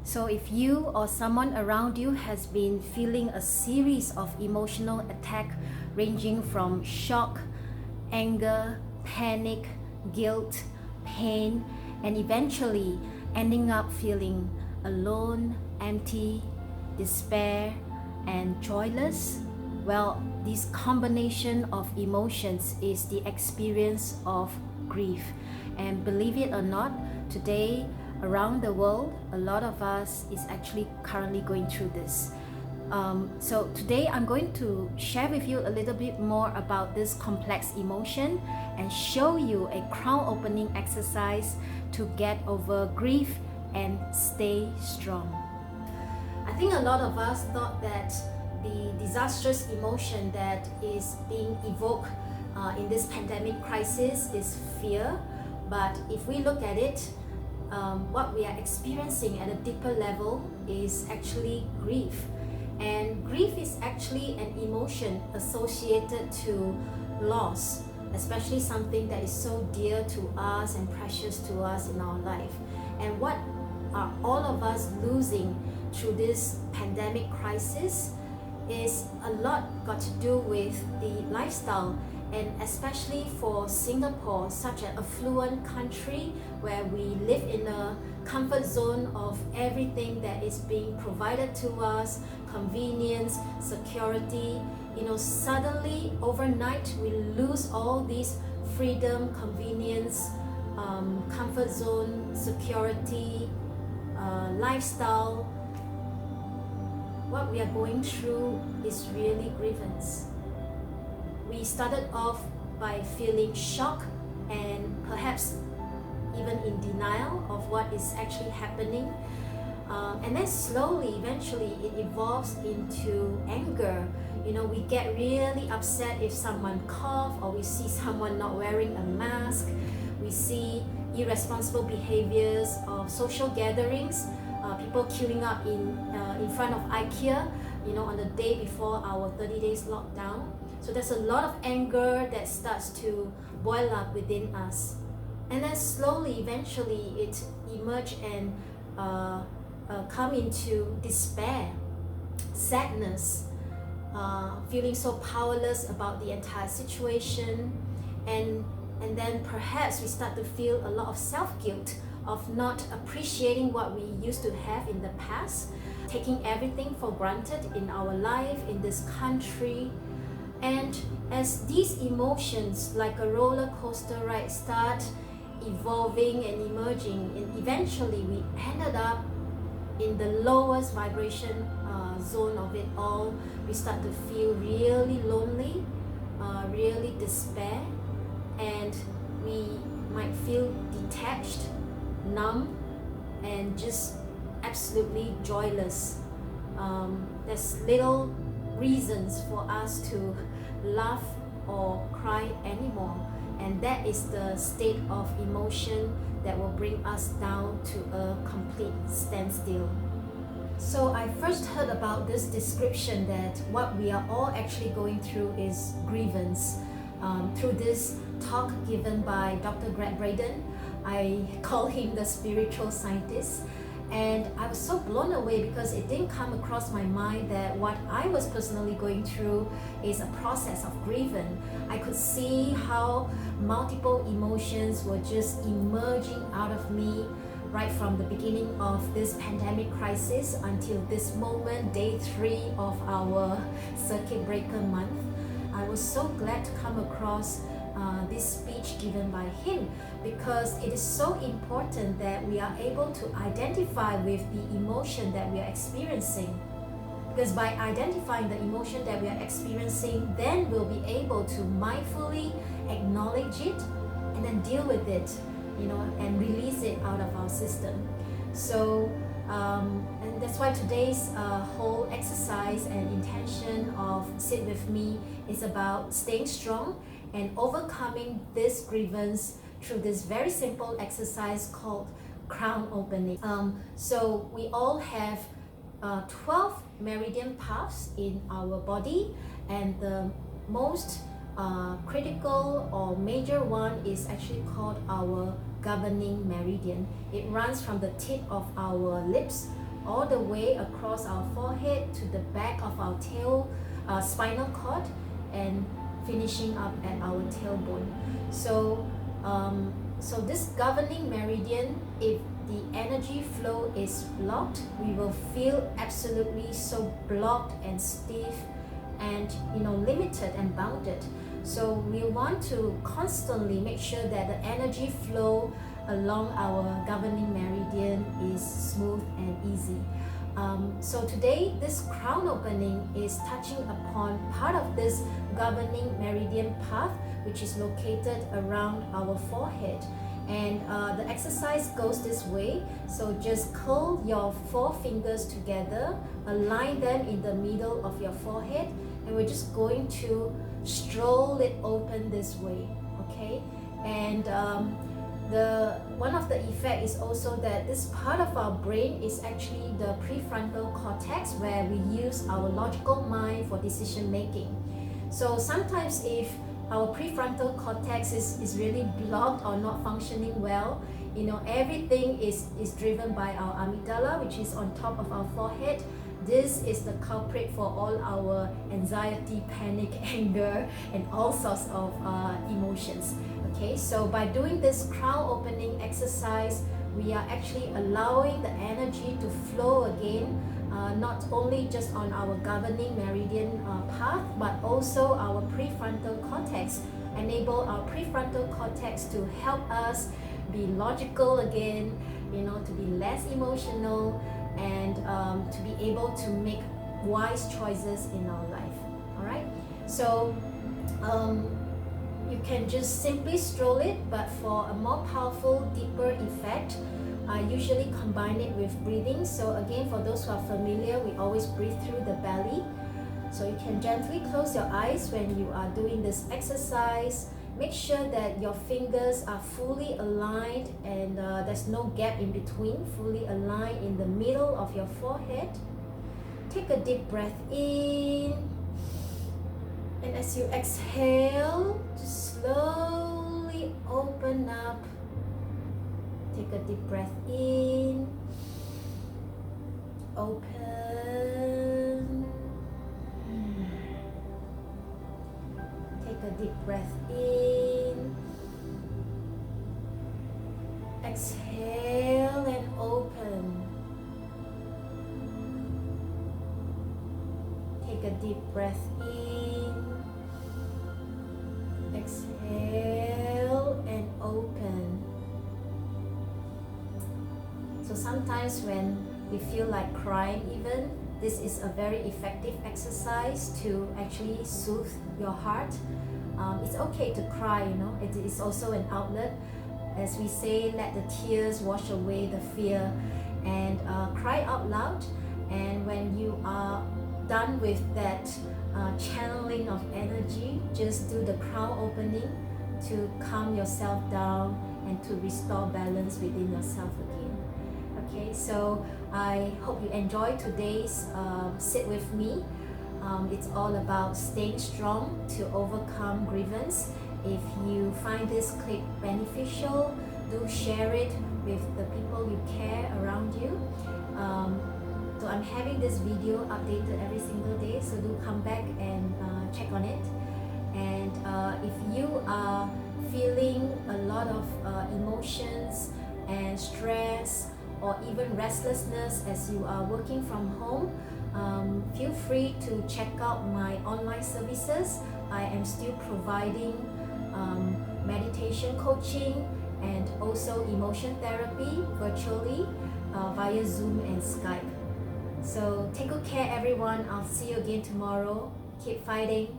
So if you or someone around you has been feeling a series of emotional attack ranging from shock, anger, panic, guilt, pain, and eventually ending up feeling alone, empty, despair, and joyless, well, this combination of emotions is the experience of grief. And believe it or not, today around the world, a lot of us is actually currently going through this. So today I'm going to share with you a little bit more about this complex emotion and show you a crown opening exercise to get over grief and stay strong. I think a lot of us thought that the disastrous emotion that is being evoked in this pandemic crisis is fear, but if we look at it, what we are experiencing at a deeper level is actually grief. And grief is actually an emotion associated to loss, especially something that is so dear to us and precious to us in our life. And what are all of us losing through this pandemic crisis is a lot got to do with the lifestyle, and especially for Singapore, such an affluent country where we live in a comfort zone of everything that is being provided to us, convenience, security. Suddenly overnight we lose all these freedom, convenience, comfort zone, security, lifestyle. What we are going through is really grievance. We started off by feeling shock and perhaps even in denial of what is actually happening. And then slowly, eventually, it evolves into anger. We get really upset if someone coughs, or we see someone not wearing a mask. We see irresponsible behaviors of social gatherings, people queuing up in front of IKEA, on the day before our 30 days lockdown. So there's a lot of anger that starts to boil up within us. And then slowly, eventually, it emerge and come into despair, sadness, feeling so powerless about the entire situation, and then perhaps we start to feel a lot of self-guilt of not appreciating what we used to have in the past, taking everything for granted in our life, in this country. And as these emotions, like a roller coaster ride, start evolving and emerging, and eventually we ended up in the lowest vibration zone of it all. We start to feel really lonely, really despair, and we might feel detached, numb, and just absolutely joyless. There's little reasons for us to laugh or cry anymore, and that is the state of emotion that will bring us down to a complete standstill. So I first heard about this description that what we are all actually going through is grievance through this talk given by Dr. Greg Braden. I call him the spiritual scientist. And I was so blown away because it didn't come across my mind that what I was personally going through is a process of grieving. I could see how multiple emotions were just emerging out of me right from the beginning of this pandemic crisis until this moment, day 3 of our circuit breaker month. I was so glad to come across this speech given by him, because it is so important that we are able to identify with the emotion that we are experiencing. Because by identifying the emotion that we are experiencing, then we'll be able to mindfully acknowledge it and then deal with it, and release it out of our system. So, and that's why today's whole exercise and intention of Sit With Me is about staying strong and overcoming this grievance through this very simple exercise called crown opening. So we all have 12 meridian paths in our body, and the most critical or major one is actually called our governing meridian. It runs from the tip of our lips all the way across our forehead to the back of our spinal cord, and finishing up at our tailbone. So this governing meridian, if the energy flow is blocked, we will feel absolutely so blocked and stiff and limited and bounded. So we want to constantly make sure that the energy flow along our governing meridian is smooth and easy. So today, this crown opening is touching upon part of this governing meridian path, which is located around our forehead. And the exercise goes this way. So just curl your 4 fingers together, align them in the middle of your forehead, and we're just going to stroll it open this way, okay? And one of the effect is also that this part of our brain is actually the prefrontal cortex, where we use our logical mind for decision making. So sometimes if our prefrontal cortex is really blocked or not functioning well, everything is driven by our amygdala, which is on top of our forehead. This is the culprit for all our anxiety, panic, anger, and all sorts of emotions. Okay, so by doing this crown opening exercise, we are actually allowing the energy to flow again, not only just on our governing meridian path, but also our prefrontal cortex. Enable our prefrontal cortex to help us be logical again, to be less emotional, and to be able to make wise choices in our life. All right, so you can just simply stroll it, but for a more powerful, deeper effect, I usually combine it with breathing. So again, for those who are familiar, we always breathe through the belly. So you can gently close your eyes when you are doing this exercise. Make sure that your fingers are fully aligned and there's no gap in between, fully aligned in the middle of your forehead. Take a deep breath in, and as you exhale, just slowly open up. Take a deep breath in, open. Take a deep breath in, exhale and open. Take a deep breath in, exhale and open. So sometimes when we feel like crying even, this is a very effective exercise to actually soothe your heart. It's okay to cry, it is also an outlet. As we say, let the tears wash away the fear, and cry out loud. And when you are done with that channeling of energy, just do the crown opening to calm yourself down and to restore balance within yourself again. Okay, so I hope you enjoyed today's Sit With Me. It's all about staying strong to overcome grievance. If you find this clip beneficial, do share it with the people you care around you. So I'm having this video updated every single day, so do come back and check on it. And if you are feeling a lot of emotions and stress, or even restlessness as you are working from home, feel free to check out my online services. I am still providing meditation coaching and also emotion therapy virtually via Zoom and Skype. So take good care everyone. I'll see you again tomorrow. Keep fighting.